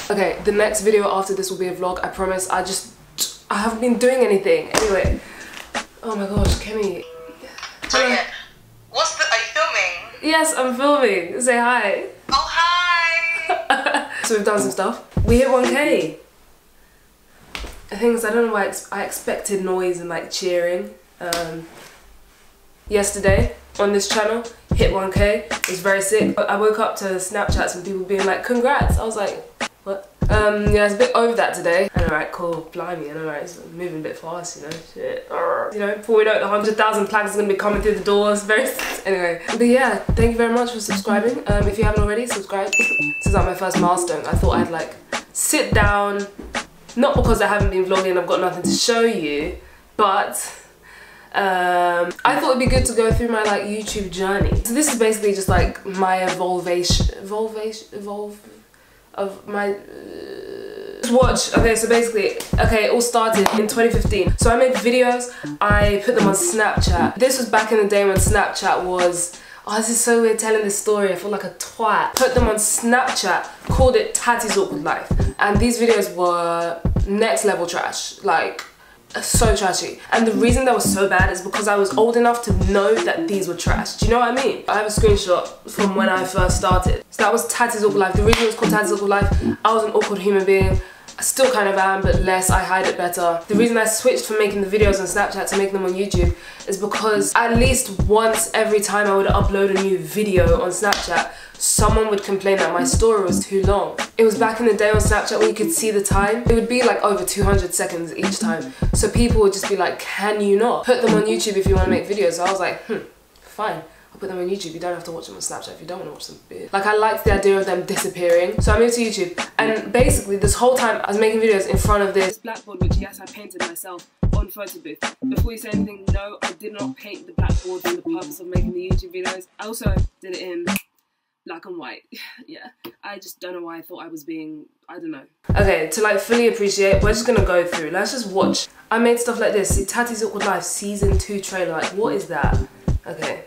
Okay, the next video after this will be a vlog, I promise. I haven't been doing anything. Anyway. Oh my gosh, Kemi. Are you filming? Yes, I'm filming. Say hi. Oh, hi. So we've done some stuff. We hit 1K. The thing is, I don't know why I expected noise and like cheering. Yesterday on this channel, hit 1K. It was very sick. I woke up to Snapchats and people being like, congrats. I was like, what? Yeah, it's a bit over that today. And alright, cool, blimey, and alright, it's moving a bit fast, you know, shit. You know, before we know it, the 100,000 plaques is gonna be coming through the doors, very, anyway. But yeah, thank you very much for subscribing. If you haven't already, subscribe. This is like my first milestone. I thought I'd like sit down, not because I haven't been vlogging and I've got nothing to show you, but I thought it'd be good to go through my like YouTube journey. So this is basically just like my evolve of my watch. Okay, so basically, okay, it all started in 2015. So I made videos, I put them on Snapchat. This was back in the day when Snapchat was, oh, this is so weird telling this story, I feel like a twat. Put them on Snapchat, called it Tati's Awkward Life. And these videos were next level trash, like so trashy. And the reason that was so bad is because I was old enough to know that these were trash. Do you know what I mean? I have a screenshot from when I first started. So that was Tati's Awkward Life. The reason it was called Tati's Awkward Life, I was an awkward human being. I still kind of am, but less. I hide it better. The reason I switched from making the videos on Snapchat to making them on YouTube is because at least once every time I would upload a new video on Snapchat, someone would complain that my story was too long. It was back in the day on Snapchat where you could see the time. It would be like over 200 seconds each time. So people would just be like, can you not put them on YouTube if you want to make videos? So I was like, fine. I'll put them on YouTube. You don't have to watch them on Snapchat if you don't want to watch them. Like, I liked the idea of them disappearing. So I moved to YouTube. And basically, this whole time, I was making videos in front of this blackboard, which, yes, I painted myself on photo booth. Before you say anything, no, I did not paint the blackboard for the purpose of making the YouTube videos. I also did it in black and white. Yeah, I just don't know why I thought I was being, I don't know. Okay, to like fully appreciate, we're just gonna go through. Let's just watch. I made stuff like this. See, Tati's Awkward Life Season 2 trailer. Like, what is that? Okay.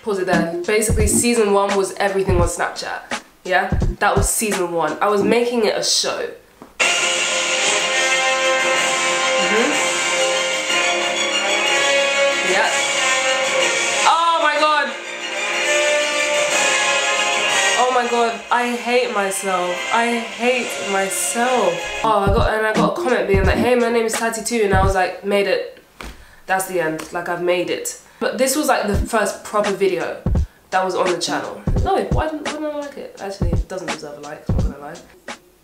Pause it there. Basically, Season 1 was everything on Snapchat. Yeah? That was Season 1. I was making it a show. Yeah. Oh my god! Oh my god, I hate myself. I hate myself. Oh, I got a comment being like, hey, my name is Tati too, and I was like, made it. That's the end. Like, I've made it. But this was like the first proper video that was on the channel. No, why didn't I like it? Actually, it doesn't deserve a like, I'm not gonna lie.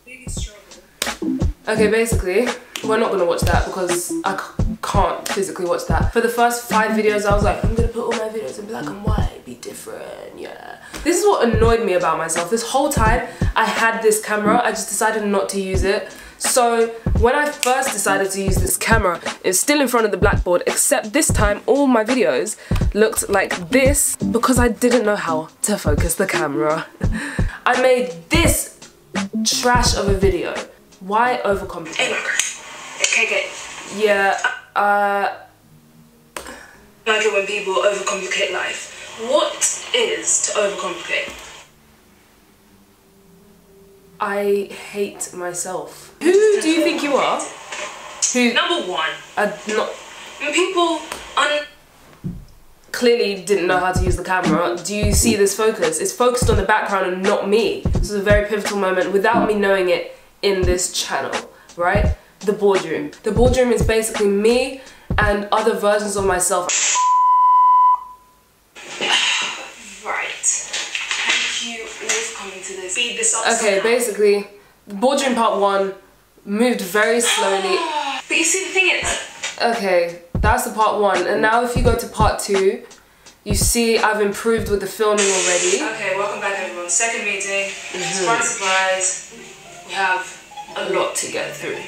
Biggest struggle. Okay, basically, we're not gonna watch that because I can't physically watch that. For the first 5 videos, I was like, I'm gonna put all my videos in black and white, be different, yeah. This is what annoyed me about myself. This whole time, I had this camera, I just decided not to use it. So when I first decided to use this camera, it's still in front of the blackboard, except this time all my videos looked like this because I didn't know how to focus the camera. I made this trash of a video. Why overcomplicate? Okay. Yeah, I like it when people overcomplicate life. What is to overcomplicate? I hate myself. Who do you think you are? Who? Number one. People clearly didn't know how to use the camera. Do you see this focus? It's focused on the background and not me. This is a very pivotal moment without me knowing it in this channel, right? The boardroom. The boardroom is basically me and other versions of myself. Speed this up. Okay, basically, boardroom part 1 moved very slowly. But you see, the thing is... Okay, that's the part 1. And now if you go to part 2, you see I've improved with the filming already. Okay, welcome back everyone. Second meeting. Surprise, surprise. We have a lot to get through.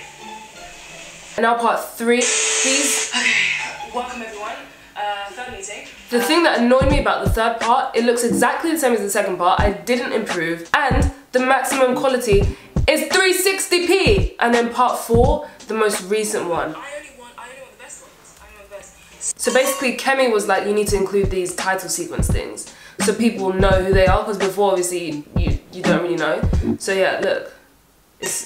And now part 3. Please... Okay, welcome everyone. Third meeting. The thing that annoyed me about the third part, it looks exactly the same as the second part. I didn't improve, and the maximum quality is 360p. And then part 4, the most recent one. I only want the best ones. I want the best. So basically, Kemi was like, you need to include these title sequence things so people know who they are, because before obviously you don't really know. So yeah, look. It's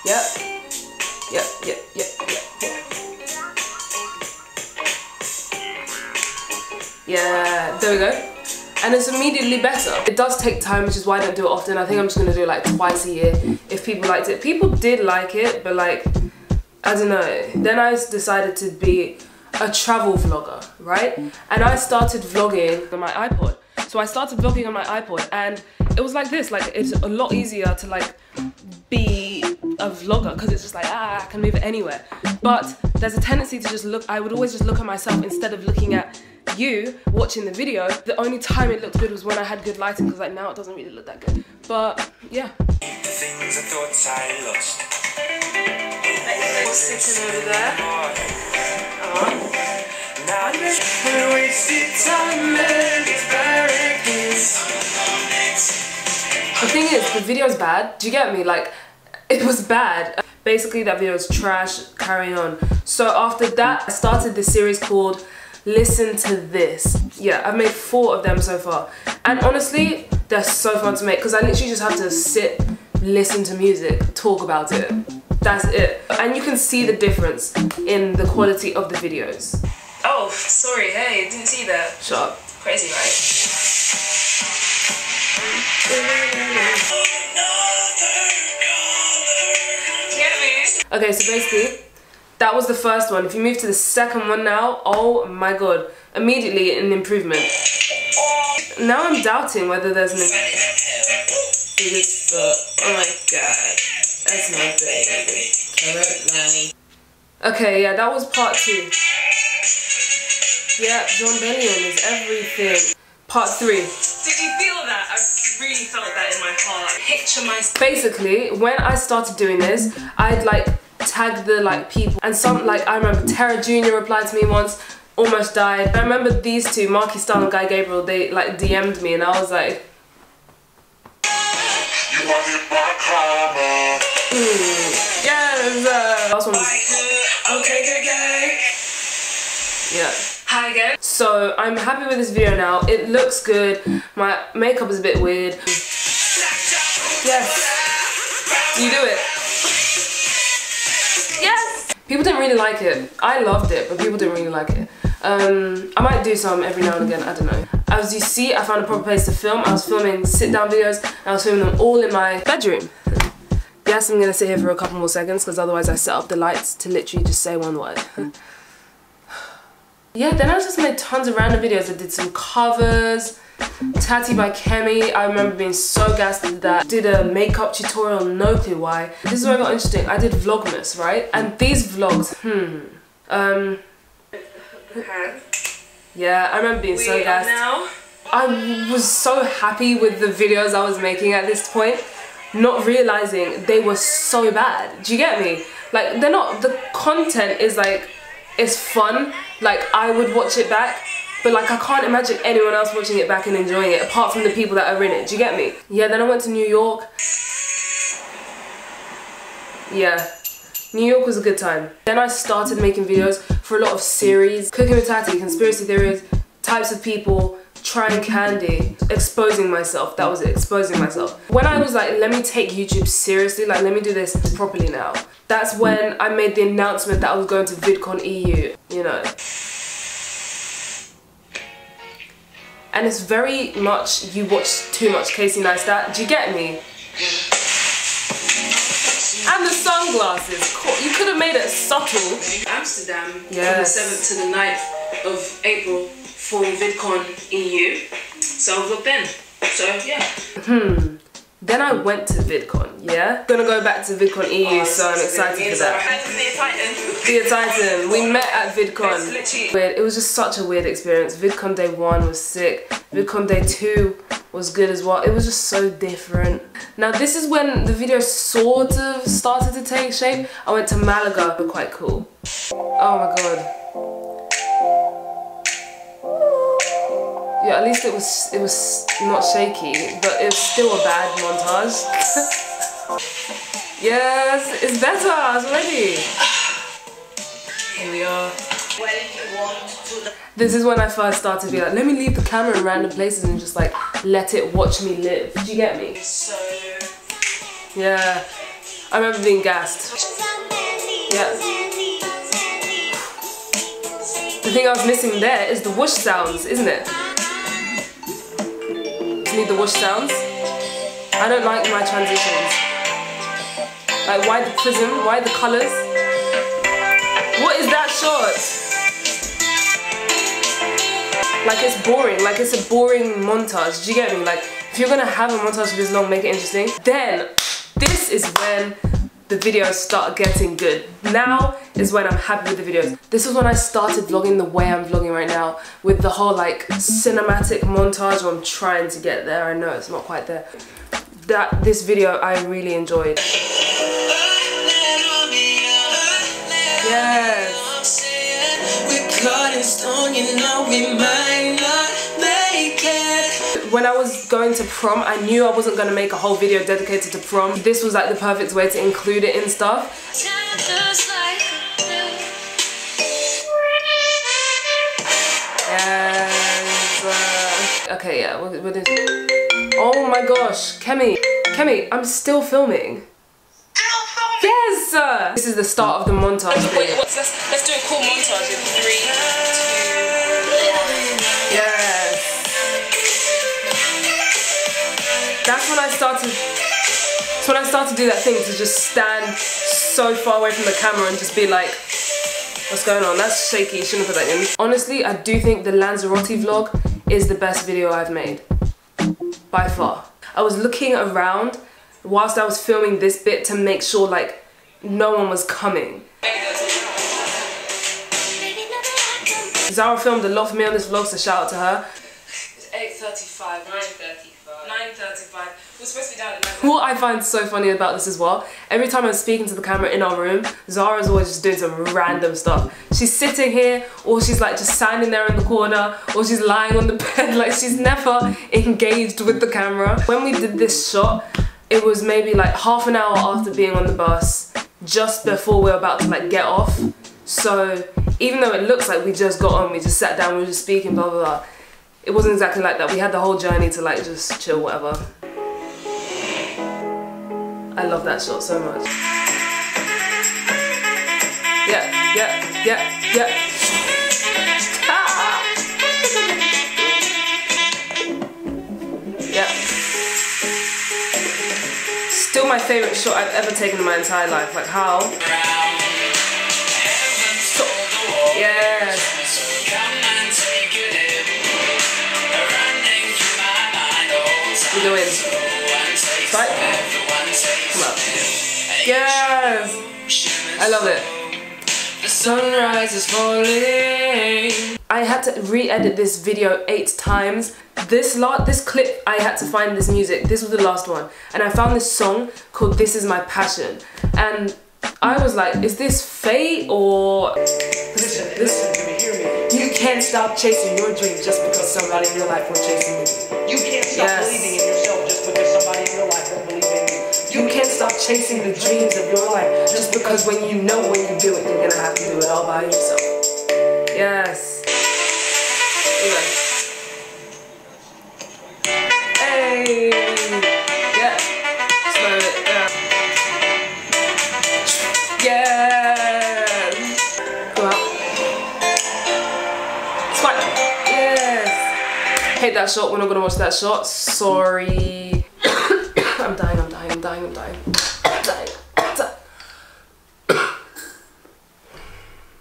Yep. Yeah, there we go. And it's immediately better. It does take time, which is why I don't do it often. I think I'm just gonna do it like twice a year if people liked it. People did like it, but like, I don't know. Then I decided to be a travel vlogger, right? And I started vlogging on my iPod. So I started vlogging on my iPod, and it was like this. Like, it's a lot easier to like be a vlogger because it's just like, I can move it anywhere. But there's a tendency to just look. I would always just look at myself instead of looking at you watching the video. The only time it looked good was when I had good lighting, because like now it doesn't really look that good. But yeah. Things I thought I lost. Sitting over there. Now wasted time and it's the thing is, the video's bad. Do you get me? Like, it was bad. Basically, that video is trash. Carry on. So after that, I started this series called Listen to This. Yeah, I've made 4 of them so far. And honestly, they're so fun to make because I literally just have to sit, listen to music, talk about it. That's it. And you can see the difference in the quality of the videos. Oh, sorry, hey, didn't see that. Shut up. Crazy, right? Okay, so basically, that was the first one. If you move to the second one now, oh my god, immediately an improvement. Now I'm doubting whether there's an improvement. Oh my god, that's my baby. Okay, yeah, that was part 2. Yeah, John Bellion is everything. Part 3. Did you feel that? I really felt that in my heart. Picture myself. Basically, when I started doing this, I'd like tag the like people, and some like I remember Tara Jr. replied to me once, almost died. I remember these two, Marky Starr and Guy Gabriel, they like DM'd me, and I was like, you want it back home. Yes. Last one was okay. Yeah. Hi again. So I'm happy with this video now. It looks good. My makeup is a bit weird. Yes. You do it. Yes. People didn't really like it. I loved it, but people didn't really like it. I might do some every now and again, I don't know. As you see, I found a proper place to film. I was filming sit-down videos, and I was filming them all in my bedroom. Yes, I'm gonna sit here for a couple more seconds, because otherwise I set up the lights to literally just say one word. Yeah, then I just made tons of random videos. I did some covers. Tati by Kemi, I remember being so gassed at that. Did a makeup tutorial, no clue why. This is where it got interesting. I did Vlogmas, right? And these vlogs, yeah, I remember being so gassed. I was so happy with the videos I was making at this point, not realizing they were so bad. Do you get me? Like, they're not, the content is like, it's fun. Like, I would watch it back, but like I can't imagine anyone else watching it back and enjoying it apart from the people that are in it. Do you get me? Yeah, then I went to New York. Yeah, New York was a good time. Then I started making videos for a lot of series. Cooking with Tati, conspiracy theories, types of people, trying candy, exposing myself. That was it, exposing myself. When I was like, let me take YouTube seriously, like let me do this properly now. That's when I made the announcement that I was going to VidCon EU, you know. And it's very much, you watch too much Casey Neistat, do you get me? And the sunglasses, you could have made it subtle. Amsterdam, from the 7th to the 9th of April for VidCon EU. So I've looked in, so yeah. Then I went to VidCon, yeah? Gonna go back to VidCon EU, so I'm excited for that. Be a Titan. We met at VidCon. It was just such a weird experience. VidCon day 1 was sick. VidCon day 2 was good as well. It was just so different. Now this is when the video sort of started to take shape. I went to Malaga, quite cool. Oh my god. Yeah, at least it was not shaky, but it's still a bad montage. Yes, it's better, it's ready. Here we are. This is when I first started to be like, let me leave the camera in random places and just like let it watch me live. Do you get me? Yeah. I remember being gassed. Yeah. The thing I was missing there is the whoosh sounds, isn't it? You need the whoosh sounds. I don't like my transitions. Like, why the prism? Why the colours? What is that shot? Like, it's boring. Like, it's a boring montage. Do you get me? Like, if you're gonna have a montage for this long, make it interesting. Then, this is when the videos start getting good. Now is when I'm happy with the videos. This is when I started vlogging the way I'm vlogging right now, with the whole like cinematic montage. I'm trying to get there. I know it's not quite there. This video I really enjoyed. Yes. When I was going to prom, I knew I wasn't going to make a whole video dedicated to prom. This was like the perfect way to include it in stuff. Yes. Okay, yeah, we're doing... Oh my gosh, Kemi, I'm still filming. Yes! This is the start of the montage. Wait, let's do a cool montage in 3, 2... Yes. That's when I started to do that thing, to just stand so far away from the camera and just be like, what's going on? That's shaky, shouldn't put that in. Honestly, I do think the Lanzarote vlog is the best video I've made. By far. I was looking around whilst I was filming this bit to make sure like no one was coming. Zara filmed a lot for me on this vlog, so shout out to her. It's 8:35, 9:35. We're supposed to be down at 9:35. What I find so funny about this as well, every time I'm speaking to the camera in our room, Zara's always just doing some random stuff. She's sitting here, or she's like just standing there in the corner, or she's lying on the bed, like she's never engaged with the camera. When we did this shot, it was maybe like half an hour after being on the bus, just before we were about to like get off. So even though it looks like we just got on, we just sat down, we were just speaking, blah blah blah, it wasn't exactly like that. We had the whole journey to like just chill, whatever. I love that shot so much. Yeah. Ah! Yeah. Still my favourite shot I've ever taken in my entire life. Like how? Yes. We go in. Right? Come up. Yes! I love it. The sunrise is falling. I had to re-edit this video 8 times. This clip, I had to find this music. This was the last one. And I found this song called This Is My Passion. And I was like, is this fate or... Listen to me, hear me. You can't stop chasing your dreams just because somebody in your life will chasing with you. You can't stop believing in yourself just because somebody in your life will believe in you. You can't stop chasing the dreams of your life just because when you know when you do it, you're gonna have to do it all by yourself. Yes. Anyway. Hey. Yeah. Slow it down. Yes. Go out. It's fine. Yes. Hate that shot. We're not gonna watch that shot. Sorry. I'm dying.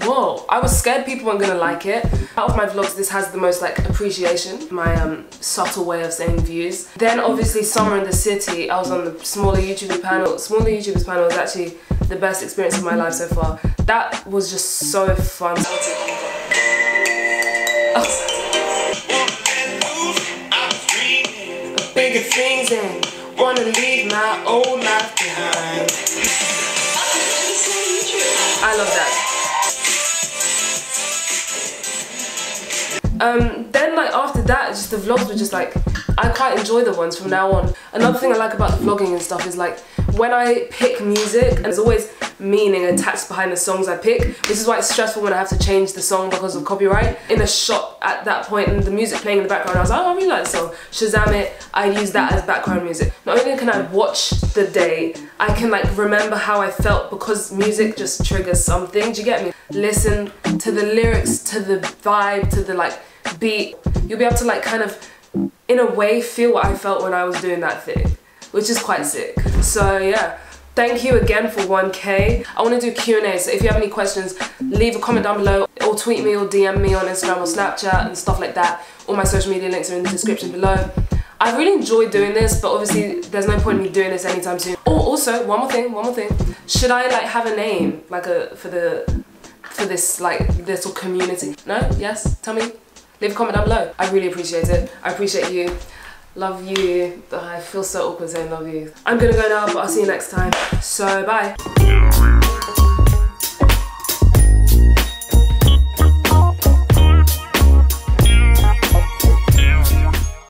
Whoa, I was scared people weren't gonna like it. Out of my vlogs, this has the most like appreciation, my subtle way of saying views. Then obviously Summer in the City, I was on the Smaller YouTubers panel. Smaller YouTubers panel was actually the best experience of my life so far. That was just so fun. Bigger things and wanna leave my old life behind. I love that. Then then like after that, just the vlogs were just like, I quite enjoy the ones from now on. Another thing I like about the vlogging and stuff is like, when I pick music, and there's always meaning attached behind the songs I pick, which is why it's stressful when I have to change the song because of copyright. In a shot at that point and the music playing in the background, I was like, oh, I really like the song. Shazam it, I use that as background music. Not only can I watch the day, I can like remember how I felt because music just triggers something. Do you get me? Listen to the lyrics, to the vibe, to the like beat. You'll be able to like kind of, in a way, feel what I felt when I was doing that thing, which is quite sick. So yeah, thank you again for 1K. I want to do Q&A, so if you have any questions, leave a comment down below, or tweet me or DM me on Instagram or Snapchat and stuff like that. All my social media links are in the description below. I really enjoyed doing this, but obviously there's no point in me doing this anytime soon. Oh, also, one more thing. Should I like have a name, like for this like little community? No? Yes? Tell me. Leave a comment down below. I really appreciate it. I appreciate you. Love you. I feel so awkward saying love you. I'm gonna go now, but I'll see you next time. So bye.